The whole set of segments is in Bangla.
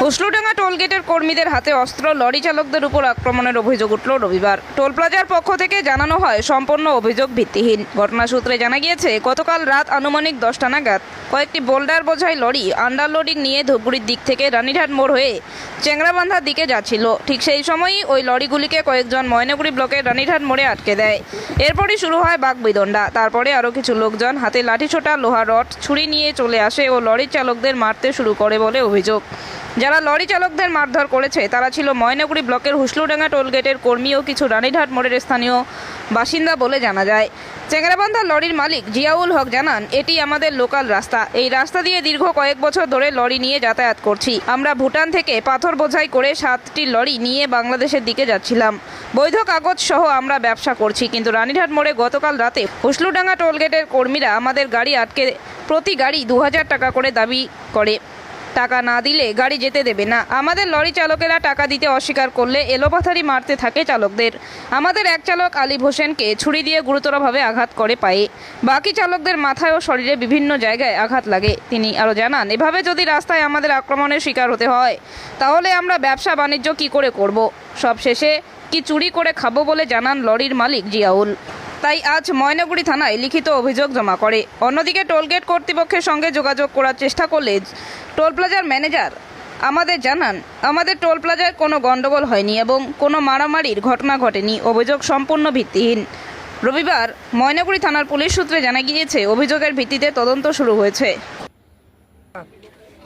হুসলুডাঙ্গা টোলগেটের কর্মীদের হাতে অস্ত্র, লরি চালকদের উপর আক্রমণের অভিযোগ উঠল রবিবার। টোল প্লাজার পক্ষ থেকে জানানো হয় সম্পূর্ণ অভিযোগ ভিত্তিহীন। ঘটনা সূত্রে জানা গিয়েছে, গতকাল রাত আনুমানিক 10টা নাগাদ কয়েকটি বোল্ডার বোঝাই লরি আন্ডারলোডিং নিয়ে ধূপগুড়ির দিক থেকে রানীঘাট মোড় হয়ে চেংরাবান্ধার দিকে যাচ্ছিল। ঠিক সেই সময়ই ওই লরিগুলিকে কয়েকজন ময়নাগুড়ি ব্লকের রানীঘাট মোড়ে আটকে দেয়। এরপরই শুরু হয় বাকবিতণ্ডা। তারপরে আরও কিছু লোকজন হাতে লাঠিছোটা, লোহা রড, ছুরি নিয়ে চলে আসে ও লরি চালকদের মারতে শুরু করে বলে অভিযোগ। যারা লরি চালকদের মারধর করেছে তারা ছিল ময়নাগুড়ি ব্লকের হুসলুডাঙ্গা টোলগেটের কর্মী ও কিছু রানীঘাট মোড়ের স্থানীয় বাসিন্দা বলে জানা যায়। চেংরাবান্ধার লরির মালিক জিয়াউল হক জানান, এটি আমাদের লোকাল রাস্তা। এই রাস্তা দিয়ে দীর্ঘ কয়েক বছর ধরে লরি নিয়ে যাতায়াত করছি। আমরা ভুটান থেকে পাথর বোঝাই করে 7টি লরি নিয়ে বাংলাদেশের দিকে যাচ্ছিলাম। বৈধ কাগজ সহ আমরা ব্যবসা করছি। কিন্তু রানীঘাট মোড়ে গতকাল রাতে হুসলুডাঙ্গা টোলগেটের কর্মীরা আমাদের গাড়ি আটকে প্রতি গাড়ি 2000 টাকা করে দাবি করে। টাকা না দিলে গাড়ি যেতে দেবে না। আমাদের লরি চালকেরা টাকা দিতে অস্বীকার করলে এলোপাথারি মারতে থাকে চালকদের। আমাদের এক চালক আলিফ হোসেনকে ছুরি দিয়ে গুরুতরভাবে আঘাত করে পায়ে। বাকি চালকদের মাথায় ও শরীরে বিভিন্ন জায়গায় আঘাত লাগে। তিনি আরও জানান, এভাবে যদি রাস্তায় আমাদের আক্রমণের শিকার হতে হয় তাহলে আমরা ব্যবসা বাণিজ্য কী করে করব? সব শেষে কি চুরি করে খাবো বলে জানান লরির মালিক জিয়াউল। তাই আজ ময়নাগুড়ি থানায় লিখিত অভিযোগ জমা করে। অন্যদিকে টোলগেট কর্তৃপক্ষের সঙ্গে যোগাযোগ করার চেষ্টা করলে টোল প্লাজার ম্যানেজার আমাদের জানান, আমাদের টোল প্লাজায় কোনো গণ্ডগোল হয়নি এবং কোনো মারামারির ঘটনা ঘটেনি। অভিযোগ সম্পূর্ণ ভিত্তিহীন। রবিবার ময়নাগুড়ি থানার পুলিশ সূত্রে জানা গিয়েছে, অভিযোগের ভিত্তিতে তদন্ত শুরু হয়েছে।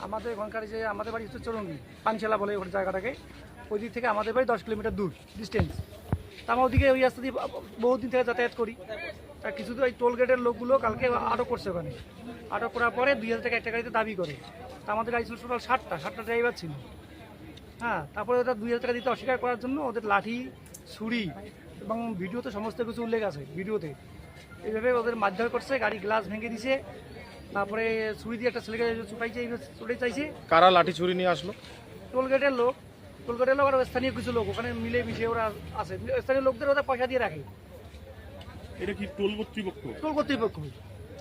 আমাদের এখানকার যে আমাদের বাড়ি হচ্ছে চরঙ্গি পানশালা বলে ওই জায়গাটাকে, ওই দিক থেকে আমাদের বাড়ি 10 কিলোমিটার দূর ডিস্টেন্স। তা আমরা ওদিকে ওই রাস্তা দিয়ে বহুদিন থেকে যাতায়াত করি। তা কিছু তো ওই টোল গেটের লোকগুলো কালকে আটক করছে ওখানে। আটক করার পরে 2000 টাকা একটা গাড়িতে দাবি করে। তা আমাদের গাড়ি ছিল টোটাল 7টা ড্রাইভার ছিল। হ্যাঁ, তারপরে ওটা 2000 টাকা দিতে অস্বীকার করার জন্য ওদের লাঠি, ছুরি এবং ভিডিওতে সমস্ত কিছু উল্লেখ আছে। ভিডিওতে এইভাবে ওদের মারধর করছে, গাড়ি গ্লাস ভেঙে দিছে, তারপরে ছুরি দিয়ে একটা ছেলেকে ছুটাইছে, ছুটে চাইছে। কারা লাঠি ছুরি নিয়ে আসলো? টোলগেটের লোক আর স্থানীয় কিছু লোক ওখানে মিলে মিশে ওরা আছে। স্থানীয় লোকদের ওদের পয়সা দিয়ে রাখে। এটা কি টোল কর্তৃপক্ষ? টোল কর্তৃপক্ষ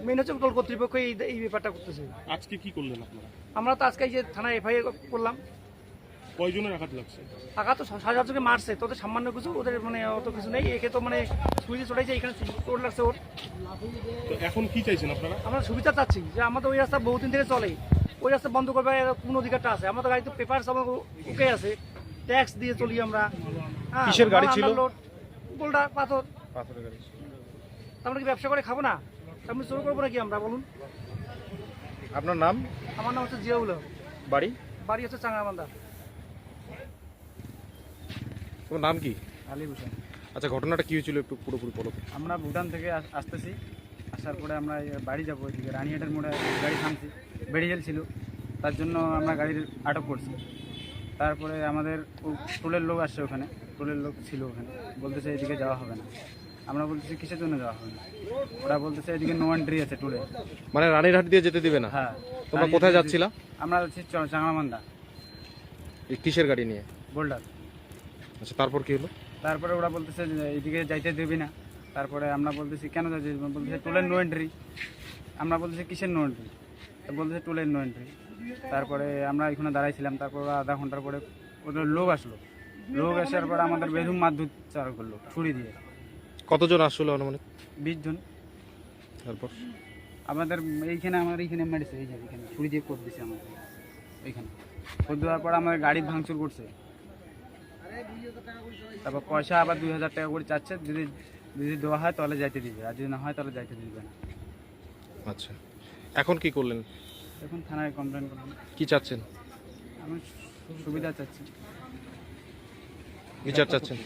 মেন হচ্ছে টোল কর্তৃপক্ষ এই ব্যাপারটা করতেছে। আজকে কি করলেন আপনারা? আমরা তো আজকে যে থানায় এফআইআর করলাম। কয়জনের আঘাত লাগছে? আঘাত তো 7,000 মারছে, তোদের সামান্য কিছু, ওদের মানে অত কিছু নেই। একে তো মানে ছুরি চড়াইছে, এখানে চোট লাগছে ওর। তো এখন কি চাইছেন আপনারা? আমরা সুবিধা চাচ্ছি যে আমাদের ওই রাস্তা বহুদিন থেকে চলে, ওই রাস্তা বন্ধ করবে কোন অধিকারটা আছে? আমাদের গাড়িতে পেপার সব ওকে আছে, ট্যাক্স দিয়ে চলি আমরা। কিসের গাড়ি ছিল? বোল্ডার, পাথরের গাড়ি। আমরা কি ব্যবসা করে খাবো না? আমি চোর করবো নাকি আমরা, বলুন? আপনার নাম? আমার নাম হচ্ছে জিয়াউল হক। বাড়ি হচ্ছে চাংরাবান্ধা। তোমার নাম কি? আলিফ হোসেন। আচ্ছা, ঘটনাটা কি হয়েছিল একটু পুরোপুরি বলো। আমরা ভুটান থেকে আসতেছি, আসার পরে আমরা বাড়ি যাবো, ওইদিকে রানীহাটের মোড়ে গাড়ি থামছি, বেড়িয়েল ছিল, তার জন্য আমরা গাড়ির আটক করছি। তারপরে আমাদের টোলের লোক আসছে, ওখানে টোলের লোক ছিল ওখানে, বলতেছে এদিকে যাওয়া হবে না। আমরা বলতেছি কিসের জন্য যাওয়া হবে না? ওরা বলতেছে এদিকে নো এন্ট্রি আছে টোলে। মানে রানীরহাট দিয়ে যেতে দিবে না? হ্যাঁ। তোমরা কোথায় যাচ্ছিলা? আমরা যাচ্ছি চাংরাবান্ধা। এই কিসের গাড়ি নিয়ে? বোল্ডার। আচ্ছা, তারপর কি হলো? তারপরে ওরা বলতেছে এইদিকে যাইতে দেবে না। তারপরে আমরা বলতেছি কেন যাচ্ছি? বলতেছে টোলের নো এন্ট্রি। আমরা বলতেছি কিসের নো এন্ট্রি? বলতেছে টোলের নো এন্ট্রি। তারপরে আমরা এখানে দাঁড়াইছিলাম। তারপর আধা ঘন্টার পরে ওদের লোক আসলো। লোক আসার পরে আমাদের বেরুম মারধর চার করলো ছুরি দিয়ে। কতজন আসলো অনুমানিক? 20 জন। তারপর আমাদের এইখানে মেরেছে, এইখানে ছুরি দিয়ে কোপ দিছে আমাদের এইখানে। কোপ দেওয়ার পর আমাদের গাড়ি ভাঙচুর করছে। তারপর পয়সা আবার 2000 টাকা করে চাচ্ছে। যদি দেওয়া হয় তাহলে যাইতে দিবে, আর যদি না হয় তাহলে যাইতে দিবে না। আচ্ছা, এখন কি করলেন? এখন থানায় কমপ্লেন করলাম। কি চাচ্ছেন? আমি সুবিধা চাচ্ছি, বিচার চাচ্ছেন?